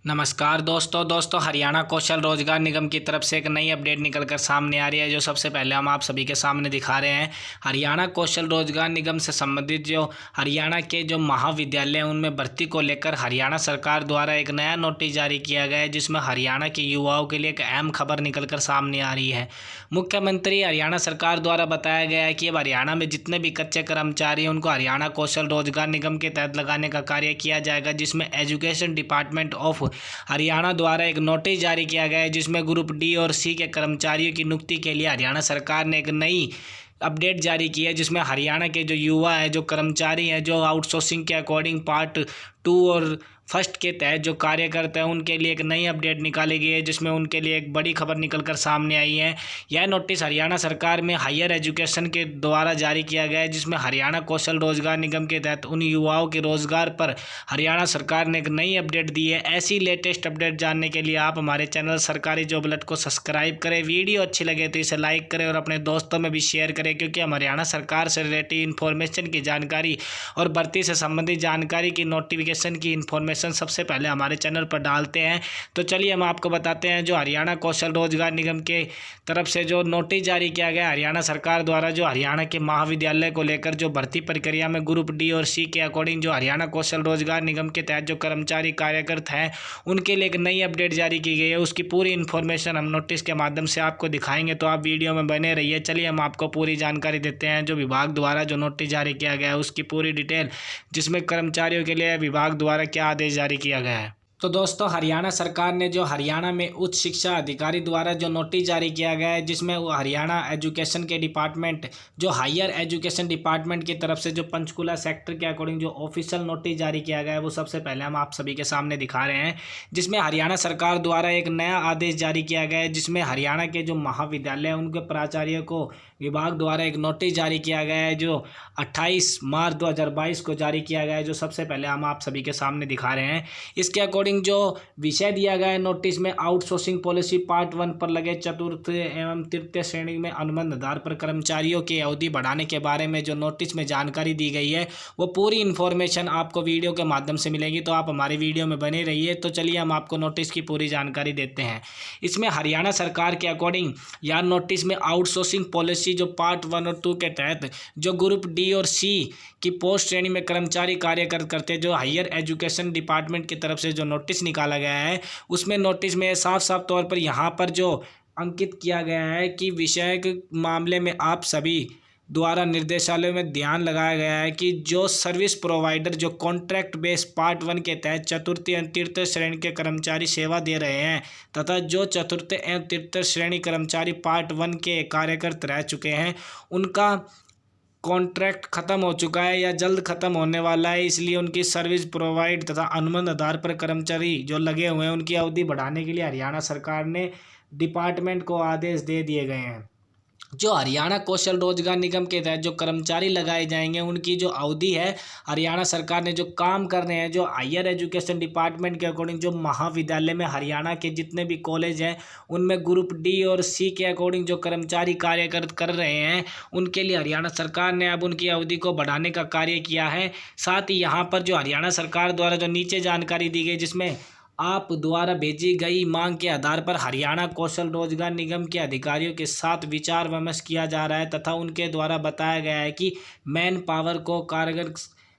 नमस्कार दोस्तों हरियाणा कौशल रोजगार निगम की तरफ से एक नई अपडेट निकलकर सामने आ रही है, जो सबसे पहले हम आप सभी के सामने दिखा रहे हैं। हरियाणा कौशल रोजगार निगम से संबंधित जो हरियाणा के जो महाविद्यालय हैं उनमें भर्ती को लेकर हरियाणा सरकार द्वारा एक नया नोटिस जारी किया गया है, जिसमें हरियाणा के युवाओं के लिए एक अहम खबर निकलकर सामने आ रही है। मुख्यमंत्री हरियाणा सरकार द्वारा बताया गया है कि अब हरियाणा में जितने भी कच्चे कर्मचारी हैं उनको हरियाणा कौशल रोजगार निगम के तहत लगाने का कार्य किया जाएगा, जिसमें एजुकेशन डिपार्टमेंट ऑफ हरियाणा द्वारा एक नोटिस जारी किया गया है, जिसमें ग्रुप डी और सी के कर्मचारियों की नियुक्ति के लिए हरियाणा सरकार ने एक नई अपडेट जारी की है, जिसमें हरियाणा के जो युवा हैं, जो कर्मचारी हैं, जो आउटसोर्सिंग के अकॉर्डिंग पार्ट 2 और फर्स्ट के तहत जो कार्य करते हैं उनके लिए एक नई अपडेट निकाली गई है, जिसमें उनके लिए एक बड़ी खबर निकलकर सामने आई है। यह नोटिस हरियाणा सरकार में हायर एजुकेशन के द्वारा जारी किया गया है, जिसमें हरियाणा कौशल रोजगार निगम के तहत उन युवाओं के रोजगार पर हरियाणा सरकार ने एक नई अपडेट दी है। ऐसी लेटेस्ट अपडेट जानने के लिए आप हमारे चैनल सरकारी जॉब अलर्ट को सब्सक्राइब करें। वीडियो अच्छी लगे तो इसे लाइक करें और अपने दोस्तों में भी शेयर करें, क्योंकि हम हरियाणा सरकार से रिलेटेड इन्फॉर्मेशन की जानकारी और भर्ती से संबंधित जानकारी की नोटिफिकेशन की इन्फॉर्मेशन सबसे पहले हमारे चैनल पर डालते हैं। तो चलिए हम आपको बताते हैं, जो हरियाणा कौशल रोजगार निगम के तरफ से जो नोटिस जारी किया गया हरियाणा सरकार द्वारा, जो हरियाणा के महाविद्यालय को लेकर जो भर्ती प्रक्रिया में ग्रुप डी और सी के अकॉर्डिंग जो हरियाणा कौशल रोजगार निगम के तहत जो कर्मचारी कार्यरत हैं उनके लिए एक नई अपडेट जारी की गई है। उसकी पूरी इन्फॉर्मेशन हम नोटिस के माध्यम से आपको दिखाएंगे, तो आप वीडियो में बने रहिए। चलिए हम आपको पूरी जानकारी देते हैं, जो विभाग द्वारा जो नोटिस जारी किया गया है उसकी पूरी डिटेल, जिसमें कर्मचारियों के लिए विभाग द्वारा क्या आदेश जारी किया गया है। तो दोस्तों, हरियाणा सरकार ने जो हरियाणा में उच्च शिक्षा अधिकारी द्वारा जो नोटिस जारी किया गया है, जिसमें वो हरियाणा एजुकेशन के डिपार्टमेंट जो हायर एजुकेशन डिपार्टमेंट की तरफ से जो पंचकुला सेक्टर के अकॉर्डिंग जो ऑफिशियल नोटिस जारी किया गया है, वो सबसे पहले हम आप सभी के सामने दिखा रहे हैं। जिसमें हरियाणा सरकार द्वारा एक नया आदेश जारी किया गया है, जिसमें हरियाणा के जो महाविद्यालय हैं उनके प्राचार्य को विभाग द्वारा एक नोटिस जारी किया गया है, जो 28 मार्च 2022 को जारी किया गया है, जो सबसे पहले हम आप सभी के सामने दिखा रहे हैं। इसके अकॉर्डिंग जो विषय दिया गया है नोटिस में, आउटसोर्सिंग पॉलिसी पार्ट 1 पर लगे चतुर्थ एवं तृतीय श्रेणी में अनुबंध आधार पर कर्मचारियों की अवधि बढ़ाने के बारे में जो नोटिस में जानकारी दी गई है, वो पूरी इन्फॉर्मेशन आपको वीडियो के माध्यम से मिलेगी, तो आप हमारी वीडियो में बने रहिए। तो चलिए हम आपको नोटिस की पूरी जानकारी देते हैं। इसमें हरियाणा सरकार के अकॉर्डिंग या नोटिस में आउटसोर्सिंग पॉलिसी जो पार्ट 1 और 2 के तहत जो ग्रुप डी और सी की पोस्ट श्रेणी में कर्मचारी कार्य करते जो हायर एजुकेशन डिपार्टमेंट की तरफ से जो नोटिस निकाला गया है, उसमें नोटिस में साफ साफ तौर पर यहाँ पर जो अंकित किया गया है कि विषय के मामले में आप सभी द्वारा निर्देशालय में ध्यान लगाया गया है कि जो सर्विस प्रोवाइडर जो कॉन्ट्रैक्ट बेस पार्ट 1 के तहत चतुर्थ एवं तृतीय श्रेणी के कर्मचारी सेवा दे रहे हैं, तथा जो चतुर्थ एवं तृतीय श्रेणी कर्मचारी पार्ट 1 के कार्यरत रह चुके हैं, उनका कॉन्ट्रैक्ट खत्म हो चुका है या जल्द खत्म होने वाला है, इसलिए उनकी सर्विस प्रोवाइड तथा अनुबंध आधार पर कर्मचारी जो लगे हुए हैं उनकी अवधि बढ़ाने के लिए हरियाणा सरकार ने डिपार्टमेंट को आदेश दे दिए गए हैं। जो हरियाणा कौशल रोजगार निगम के तहत जो कर्मचारी लगाए जाएंगे उनकी जो अवधि है, हरियाणा सरकार ने जो काम कर रहे हैं, जो हायर एजुकेशन डिपार्टमेंट के अकॉर्डिंग जो महाविद्यालय में हरियाणा के जितने भी कॉलेज हैं उनमें ग्रुप डी और सी के अकॉर्डिंग जो कर्मचारी कार्य कर रहे हैं उनके लिए हरियाणा सरकार ने अब उनकी अवधि को बढ़ाने का कार्य किया है। साथ ही यहाँ पर जो हरियाणा सरकार द्वारा जो नीचे जानकारी दी गई, जिसमें आप द्वारा भेजी गई मांग के आधार पर हरियाणा कौशल रोजगार निगम के अधिकारियों के साथ विचार विमर्श किया जा रहा है, तथा उनके द्वारा बताया गया है कि मैन पावर को कारगर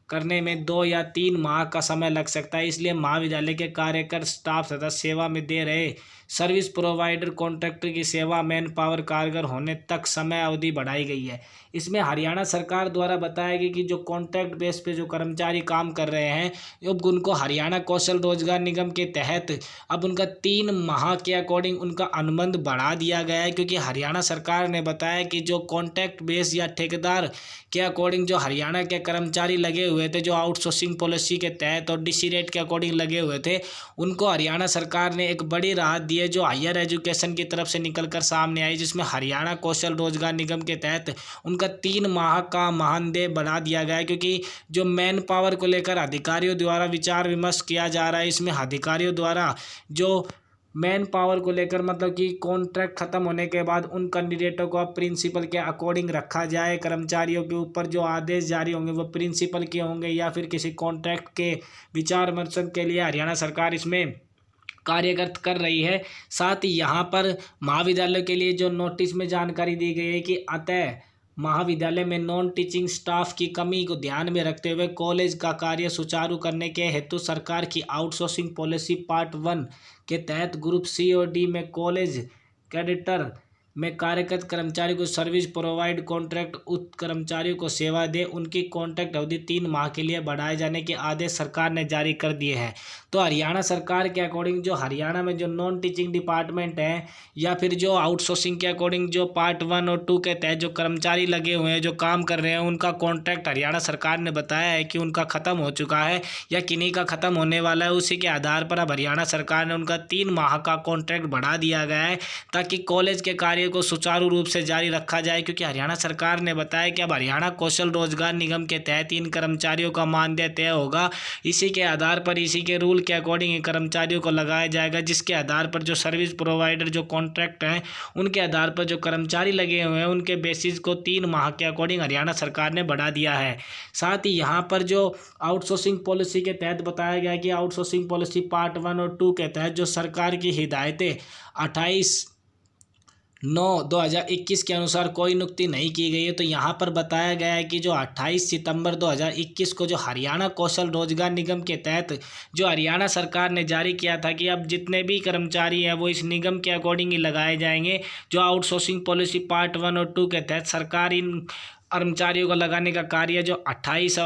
करने में 2 या 3 माह का समय लग सकता है। इसलिए महाविद्यालय के कार्यकर स्टाफ तथा सेवा में दे रहे सर्विस प्रोवाइडर कॉन्ट्रैक्टर की सेवा मैन पावर कारगर होने तक समय अवधि बढ़ाई गई है। इसमें हरियाणा सरकार द्वारा बताया गया कि जो कॉन्ट्रैक्ट बेस पे जो कर्मचारी काम कर रहे हैं, अब उनको हरियाणा कौशल रोजगार निगम के तहत अब उनका 3 माह के अकॉर्डिंग उनका अनुबंध बढ़ा दिया गया है, क्योंकि हरियाणा सरकार ने बताया कि जो कॉन्ट्रैक्ट बेस या ठेकेदार के अकॉर्डिंग जो हरियाणा के कर्मचारी लगे हुए थे, जो आउटसोर्सिंग पॉलिसी के तहत और डीसी रेट के अकॉर्डिंग लगे हुए थे, उनको हरियाणा सरकार ने एक बड़ी राहत दी है, जो हायर एजुकेशन की तरफ से निकलकर सामने आई, जिसमें हरियाणा कौशल रोजगार निगम के तहत उनका 3 माह का मानदेय बढ़ा दिया गया है। क्योंकि जो मैन पावर को लेकर अधिकारियों द्वारा विचार विमर्श किया जा रहा है, इसमें अधिकारियों द्वारा जो मैन पावर को लेकर मतलब कि कॉन्ट्रैक्ट खत्म होने के बाद उन कैंडिडेटों को अब प्रिंसिपल के अकॉर्डिंग रखा जाए। कर्मचारियों के ऊपर जो आदेश जारी होंगे वो प्रिंसिपल के होंगे या फिर किसी कॉन्ट्रैक्ट के विचार विमर्श के लिए हरियाणा सरकार इसमें कार्य कर रही है। साथ ही यहाँ पर महाविद्यालय के लिए जो नोटिस में जानकारी दी गई है कि अतः महाविद्यालय में नॉन टीचिंग स्टाफ की कमी को ध्यान में रखते हुए कॉलेज का कार्य सुचारू करने के हेतु सरकार की आउटसोर्सिंग पॉलिसी पार्ट 1 के तहत ग्रुप सी और डी में कॉलेज कैडेटर में कार्यरत कर्मचारी को सर्विस प्रोवाइड कॉन्ट्रैक्ट उक्त कर्मचारियों को सेवा दे उनकी कॉन्ट्रैक्ट अवधि 3 माह के लिए बढ़ाए जाने के आदेश सरकार ने जारी कर दिए हैं। तो हरियाणा सरकार के अकॉर्डिंग जो हरियाणा में जो नॉन टीचिंग डिपार्टमेंट है या फिर जो आउटसोर्सिंग के अकॉर्डिंग जो पार्ट 1 और 2 के तहत जो कर्मचारी लगे हुए हैं जो काम कर रहे हैं उनका कॉन्ट्रैक्ट हरियाणा सरकार ने बताया है कि उनका ख़त्म हो चुका है या किन्हीं का ख़त्म होने वाला है। उसी के आधार पर अब हरियाणा सरकार ने उनका 3 माह का कॉन्ट्रैक्ट बढ़ा दिया गया है ताकि कॉलेज के कार्य को सुचारू रूप से जारी रखा जाए, क्योंकि हरियाणा सरकार ने बताया कि अब हरियाणा कौशल रोजगार निगम के तहत इन कर्मचारियों का मानदेय तय होगा। इसी के आधार पर इसी के रूल के अकॉर्डिंग इन कर्मचारियों को लगाया जाएगा, जिसके आधार पर जो सर्विस प्रोवाइडर जो कॉन्ट्रैक्ट हैं उनके आधार पर जो कर्मचारी लगे हुए हैं उनके बेसिस को 3 माह के अकॉर्डिंग हरियाणा सरकार ने बढ़ा दिया है। साथ ही यहाँ पर जो आउटसोर्सिंग पॉलिसी के तहत बताया गया कि आउटसोर्सिंग पॉलिसी पार्ट 1 और 2 के तहत जो सरकार की हिदायतें 28/9/2021 के अनुसार कोई नुक्ति नहीं की गई है। तो यहाँ पर बताया गया है कि जो 28 सितंबर 2021 को जो हरियाणा कौशल रोजगार निगम के तहत जो हरियाणा सरकार ने जारी किया था कि अब जितने भी कर्मचारी हैं वो इस निगम के अकॉर्डिंग ही लगाए जाएंगे। जो आउटसोर्सिंग पॉलिसी पार्ट 1 और 2 के तहत सरकार इन कर्मचारियों को लगाने का कार्य जो 28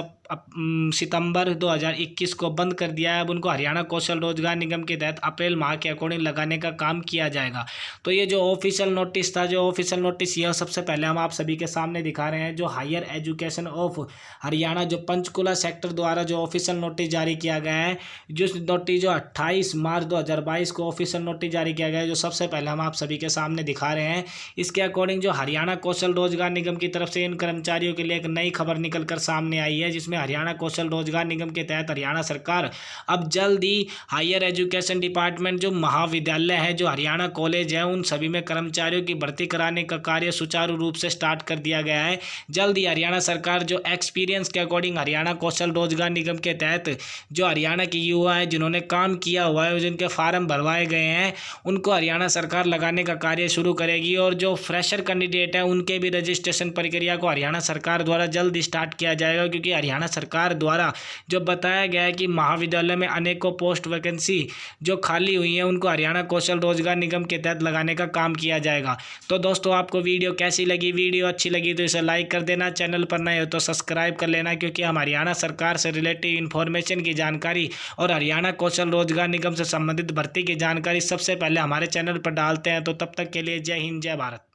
सितंबर 2021 को बंद कर दिया है, अब उनको हरियाणा कौशल रोजगार निगम के तहत अप्रैल माह के अकॉर्डिंग लगाने का काम किया जाएगा। तो ये जो ऑफिशियल नोटिस था, जो ऑफिशियल नोटिस यह सबसे पहले हम आप सभी के सामने दिखा रहे हैं। जो हायर एजुकेशन ऑफ हरियाणा जो पंचकुला सेक्टर द्वारा जो ऑफिशियल नोटिस जारी किया गया है, जिस नोटिस जो 28 मार्च 2022 को ऑफिशियल नोटिस जारी किया गया है, जो सबसे पहले हम आप सभी के सामने दिखा रहे हैं। इसके अकॉर्डिंग जो हरियाणा कौशल रोजगार निगम की तरफ से इन कर्मचारियों के लिए एक नई खबर निकल कर सामने आई है, जिसमें हरियाणा कौशल रोजगार निगम के तहत हरियाणा सरकार अब जल्द ही हायर एजुकेशन डिपार्टमेंट जो महाविद्यालय है, जो हरियाणा कॉलेज है, उन सभी में कर्मचारियों की भर्ती कराने का कार्य सुचारू रूप से स्टार्ट कर दिया गया है। जल्द ही हरियाणा सरकार जो एक्सपीरियंस के अकॉर्डिंग हरियाणा कौशल रोजगार निगम के तहत जो हरियाणा के युवा है जिन्होंने काम किया हुआ है, जिनके फार्म भरवाए गए हैं, उनको हरियाणा सरकार लगाने का कार्य शुरू करेगी। और जो फ्रेशर कैंडिडेट है उनके भी रजिस्ट्रेशन प्रक्रिया को हरियाणा सरकार द्वारा जल्द स्टार्ट किया जाएगा, क्योंकि हरियाणा सरकार द्वारा जो बताया गया है कि महाविद्यालय में अनेकों पोस्ट वैकेंसी जो खाली हुई है उनको हरियाणा कौशल रोजगार निगम के तहत लगाने का काम किया जाएगा। तो दोस्तों आपको वीडियो कैसी लगी? वीडियो अच्छी लगी तो इसे लाइक कर देना, चैनल पर नए हो तो सब्सक्राइब कर लेना, क्योंकि हम हरियाणा सरकार से रिलेटेड इन्फॉर्मेशन की जानकारी और हरियाणा कौशल रोजगार निगम से संबंधित भर्ती की जानकारी सबसे पहले हमारे चैनल पर डालते हैं। तो तब तक के लिए जय हिंद, जय भारत।